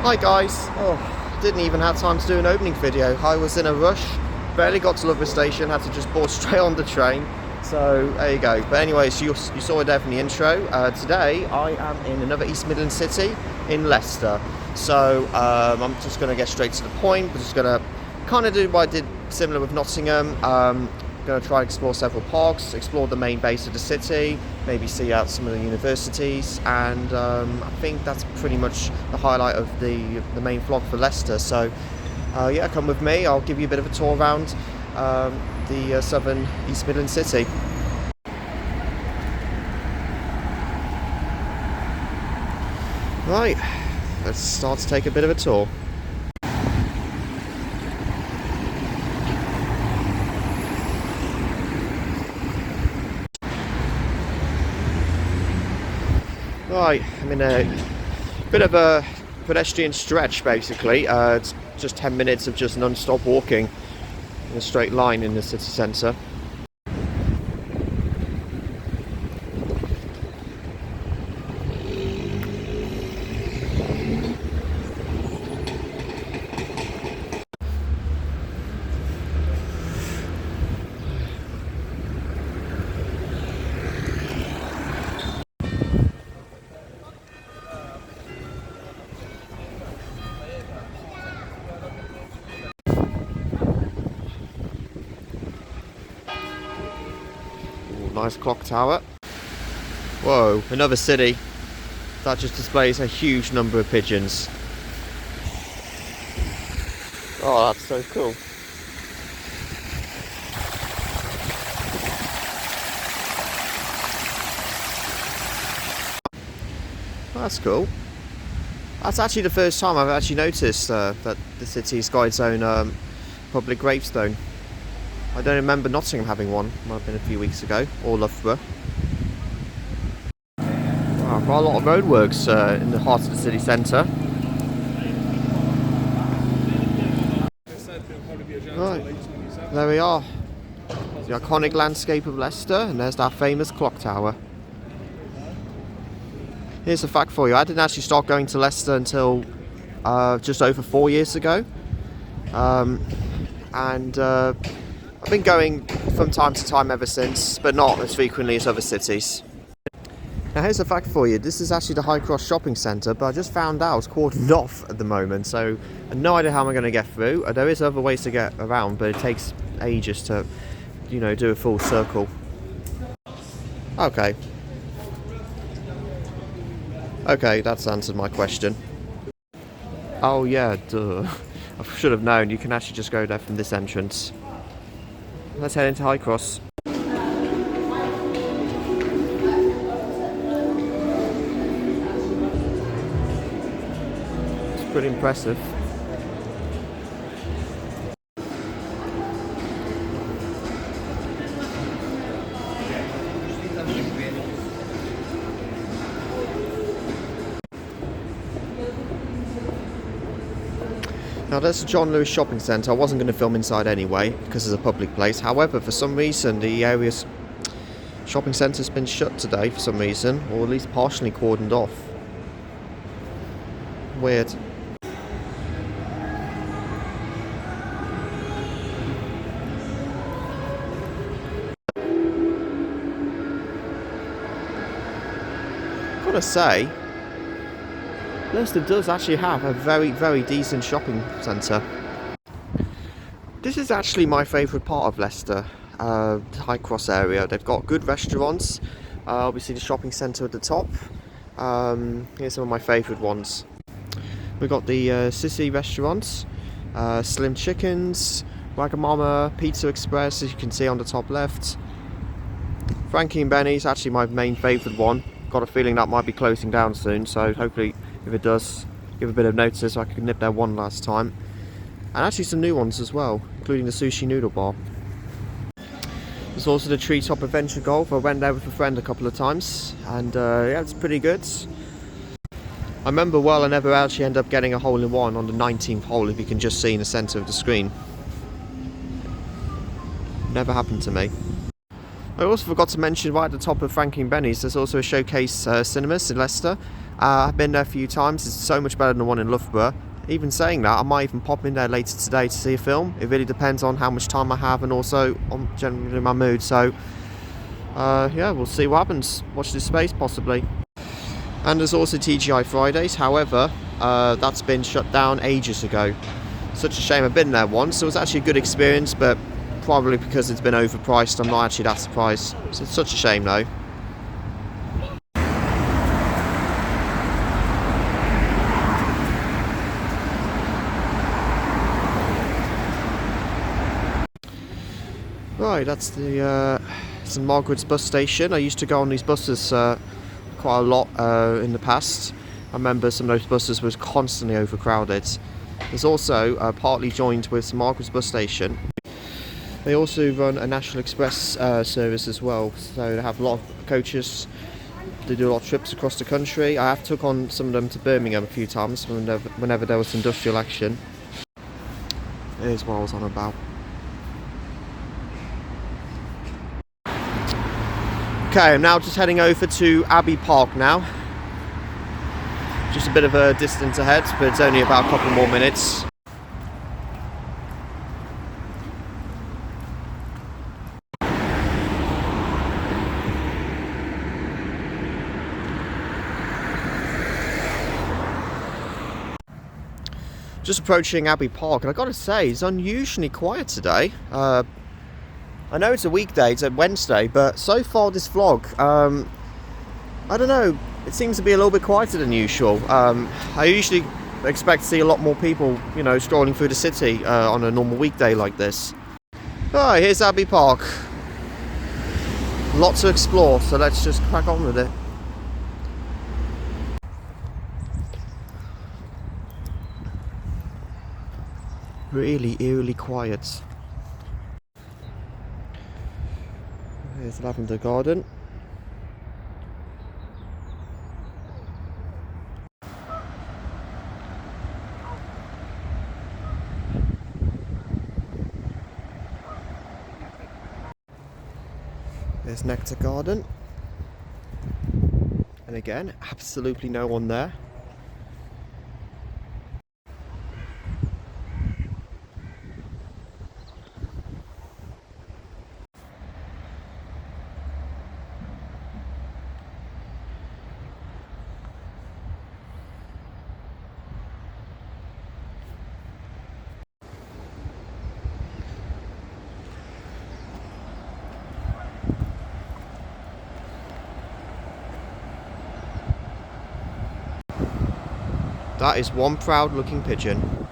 Hi guys. Oh, didn't even have time to do an opening video. I was in a rush, barely got to Loughborough station, had to just board straight on the train. So there you go. But anyways, you saw it there from the intro. Today I am in another East Midlands city, in Leicester. So I'm just going to get straight to the point. We're just going to kind of do what I did similar with Nottingham. Going to try and explore several parks, explore the main base of the city, maybe see out some of the universities, and I think that's pretty much the highlight of the main vlog for Leicester. So yeah, come with me. I'll give you a bit of a tour around the southern East Midlands city. Right, let's start to take a bit of a tour. Right, I'm in a bit of a pedestrian stretch basically. It's just 10 minutes of just non-stop walking in a straight line in the city centre. Nice clock tower. Whoa, another city that just displays a huge number of pigeons. Oh, that's so cool. That's cool. That's actually the first time I've actually noticed that the city's got its own public gravestone. I don't remember Nottingham having one. Might have been a few weeks ago, or Loughborough. Wow, quite a lot of roadworks in the heart of the city centre. Right, there we are. The iconic landscape of Leicester, and there's that famous clock tower. Here's a fact for you. I didn't actually start going to Leicester until just over 4 years ago. I've been going from time to time ever since, but not as frequently as other cities. Now here's a fact for you. This is actually the High Cross shopping centre, but I just found out it's cordoned off at the moment, so I have no idea how I'm going to get through. There is other ways to get around, but it takes ages to, you know, do a full circle. Okay, that's answered my question. Oh yeah, duh. I should have known. You can actually just go there from this entrance. Let's head into High Cross. It's pretty impressive. Now there's the John Lewis shopping centre. I wasn't going to film inside anyway because it's a public place. However, for some reason the area's shopping centre's been shut today for some reason, or at least partially cordoned off. Weird. Gotta say, Leicester does actually have a very, very decent shopping centre. This is actually my favourite part of Leicester, the High Cross area. They've got good restaurants, obviously the shopping centre at the top. Here's some of my favourite ones. We've got the City restaurants, Slim Chickens, Wagamama, Pizza Express, as you can see on the top left. Frankie and Benny's actually my main favourite one. Got a feeling that might be closing down soon, so hopefully if it does, give a bit of notice so I can nip there one last time. And actually some new ones as well, including the Sushi Noodle Bar. There's also the Treetop Adventure Golf. I went there with a friend a couple of times, and yeah, it's pretty good. I remember well, I never actually ended up getting a hole-in-one on the 19th hole, if you can just see in the centre of the screen. Never happened to me. I also forgot to mention right at the top of Franklin Benny's, there's also a Showcase Cinemas in Leicester. I've been there a few times. It's so much better than the one in Loughborough. Even saying that, I might even pop in there later today to see a film. It really depends on how much time I have and also on generally my mood. So yeah, we'll see what happens. Watch this space possibly. And there's also TGI Fridays. However, that's been shut down ages ago. Such a shame. I've been there once. It was actually a good experience, but probably because it's been overpriced, I'm not actually that surprised. So it's such a shame though. Right, that's the St Margaret's bus station. I used to go on these buses quite a lot in the past. I remember some of those buses was constantly overcrowded. There's also partly joined with St Margaret's bus station. They also run a National Express service as well, so they have a lot of coaches. They do a lot of trips across the country. I have took on some of them to Birmingham a few times whenever there was industrial action. Here's what I was on about. Okay, I'm now just heading over to Abbey Park now. Just a bit of a distance ahead, but it's only about a couple more minutes. Just approaching Abbey Park, and I've got to say, it's unusually quiet today. I know it's a weekday, it's a Wednesday, but so far this vlog, I don't know, it seems to be a little bit quieter than usual. I usually expect to see a lot more people, you know, strolling through the city on a normal weekday like this. Alright, here's Abbey Park. Lots to explore, so let's just crack on with it. Really eerily quiet. Here's Lavender Garden. There's Nectar Garden. And again, absolutely no one there. That is one proud looking pigeon.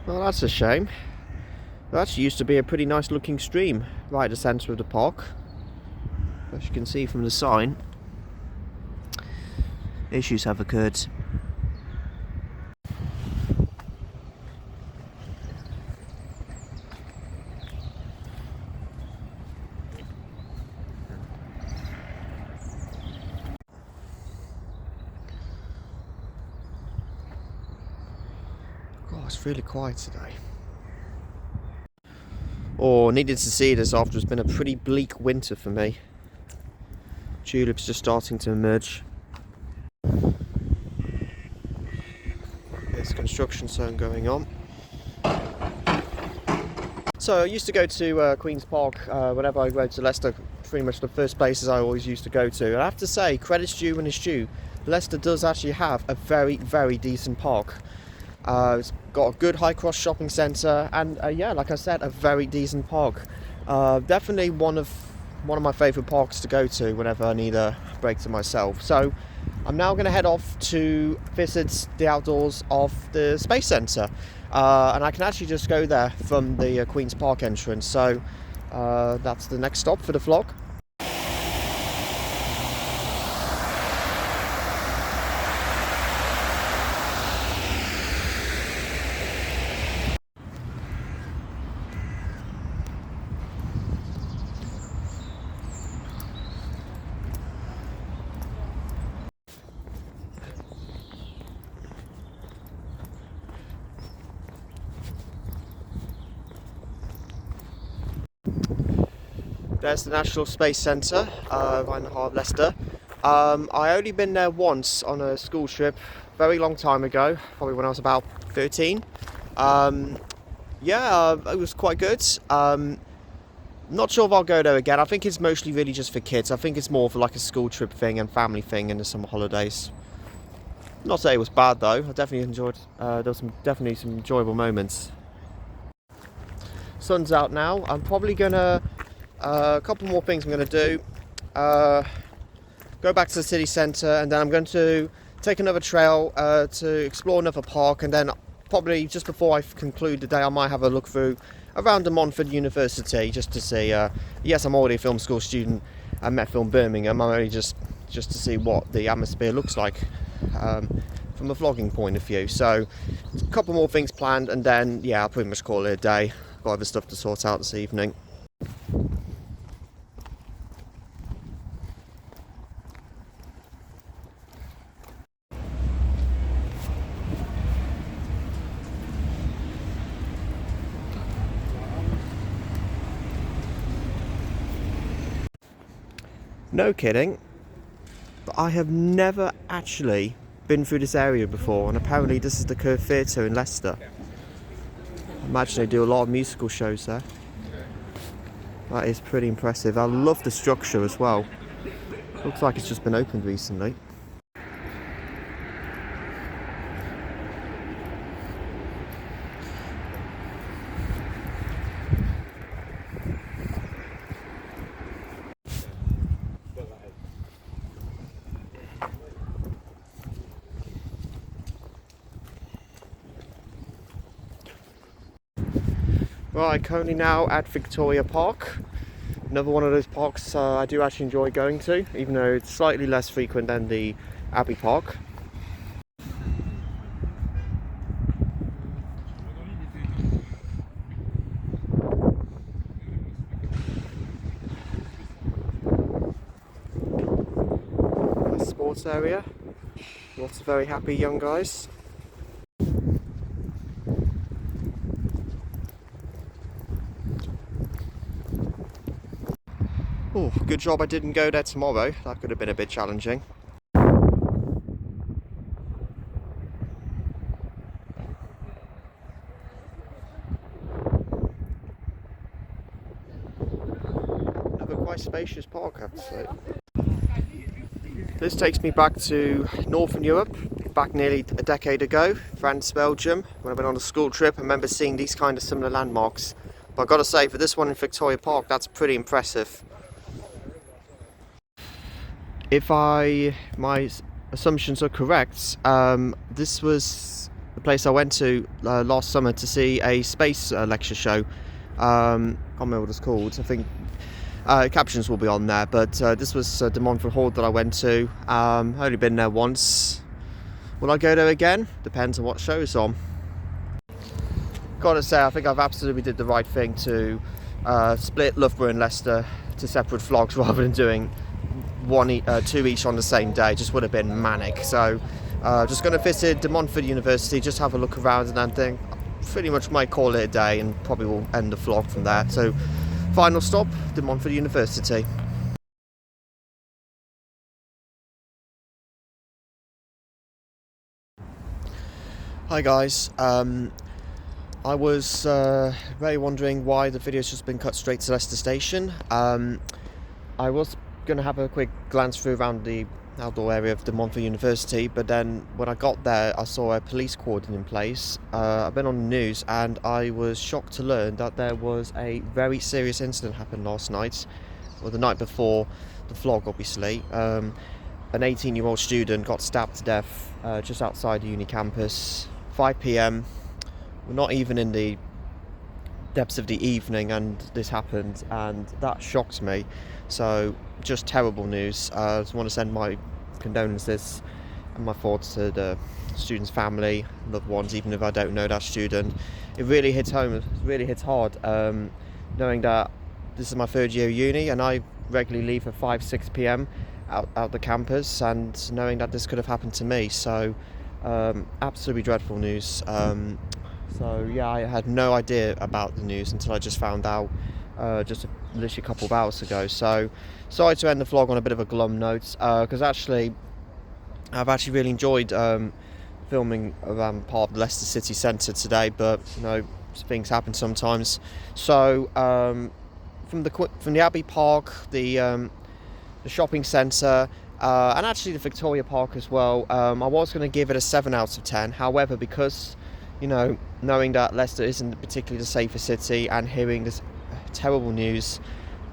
Well, that's a shame. That used to be a pretty nice looking stream right at the centre of the park. As you can see from the sign, issues have occurred. Oh, it's really quiet today. Oh, needed to see this after it's been a pretty bleak winter for me. Tulips just starting to emerge. There's a construction zone going on. So I used to go to Queen's Park whenever I went to Leicester. Pretty much the first places I always used to go to. And I have to say, credit's due when it's due. Leicester does actually have a very, very decent park. It's got a good high cross shopping centre, and yeah, like I said, a very decent park. Definitely one of my favourite parks to go to whenever I need a break to myself. So I'm now going to head off to visit the outdoors of the Space Centre, and I can actually just go there from the Queen's Park entrance. So that's the next stop for the vlog. There's the National Space Centre, right in the heart of Leicester. I only been there once on a school trip, very long time ago, probably when I was about 13. It was quite good. Not sure if I'll go there again. I think it's mostly really just for kids. I think it's more for like a school trip thing and family thing in the summer holidays. Not say it was bad though. I definitely enjoyed. There was definitely some enjoyable moments. Sun's out now. I'm probably gonna a couple more things I'm gonna do. Go back to the city centre, and then I'm going to take another trail to explore another park, and then probably just before I conclude the day, I might have a look through around the Montfort University just to see. Yes, I'm already a film school student at Met Film Birmingham. I'm only just to see what the atmosphere looks like from a vlogging point of view. So a couple more things planned, and then yeah, I'll pretty much call it a day. Got other stuff to sort out this evening. No kidding, but I have never actually been through this area before, and apparently this is the Curve Theatre in Leicester. I imagine they do a lot of musical shows there. That is pretty impressive. I love the structure as well. Looks like it's just been opened recently. Right, currently now at Victoria Park. Another one of those parks I do actually enjoy going to, even though it's slightly less frequent than the Abbey Park. Nice sports area. Lots of very happy young guys. Oh, good job I didn't go there tomorrow. That could have been a bit challenging. Another quite spacious park, I have to say. This takes me back to Northern Europe, back nearly a decade ago, France, Belgium. When I went on a school trip, I remember seeing these kind of similar landmarks. But I've got to say, for this one in Victoria Park, that's pretty impressive. If my assumptions are correct, this was the place I went to last summer to see a space lecture show. I can't remember what it's called. I think captions will be on there, but this was the Montfort Hall that I went to. Only been there once. Will I go there again? Depends on what show it's on. Gotta say, I think I've absolutely did the right thing to split Loughborough and Leicester to separate vlogs rather than doing two each on the same day. Just would have been manic. So just going to visit the Montfort University, just have a look around, and then think pretty much might call it a day, and probably will end the vlog from there. So final stop, the Montfort University. Hi guys, I was very wondering why the video's just been cut straight to Leicester Station. I was going to have a quick glance through around the outdoor area of the Montfort University, but then when I got there I saw a police cordon in place. I've been on the news and I was shocked to learn that there was a very serious incident happened last night, or the night before the vlog obviously. An 18-year-old student got stabbed to death just outside the uni campus, 5 p.m. We're not even in the depths of the evening and this happened, and that shocks me. So just terrible news. I just want to send my condolences and my thoughts to the student's family, loved ones, even if I don't know that student. It really hits home, it really hits hard, knowing that this is my third year of uni and I regularly leave at 5-6 p.m. out the campus, and knowing that this could have happened to me. So absolutely dreadful news. So yeah, I had no idea about the news until I just found out just literally a couple of hours ago. So sorry to end the vlog on a bit of a glum note, because actually I've actually really enjoyed filming around part of the Leicester city centre today, but you know, things happen sometimes. So from the Abbey Park, the shopping centre, and actually the Victoria Park as well, I was going to give it a 7 out of 10. However, because, you know, knowing that Leicester isn't particularly the safest city, and hearing this terrible news,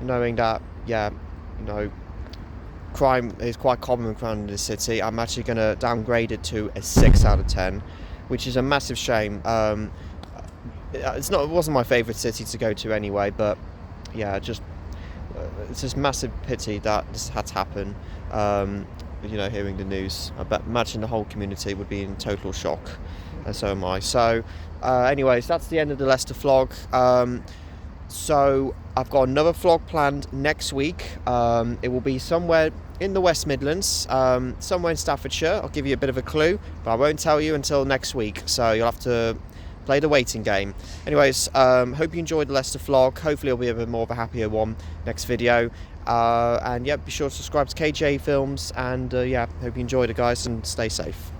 knowing that, yeah, you know, crime is quite common around the city, I'm actually going to downgrade it to a 6 out of 10, which is a massive shame. It wasn't my favourite city to go to anyway, but yeah, it's just massive pity that this had to happen. You know, hearing the news, imagine the whole community would be in total shock, and so am I. So anyways, that's the end of the Leicester vlog. So I've got another vlog planned next week. It will be somewhere in the West Midlands, somewhere in Staffordshire. I'll give you a bit of a clue, but I won't tell you until next week, so you'll have to play the waiting game. Anyways, hope you enjoyed the Leicester vlog. Hopefully it'll be a bit more of a happier one next video. And yeah, be sure to subscribe to KJ Films, and yeah, hope you enjoyed it, guys, and stay safe.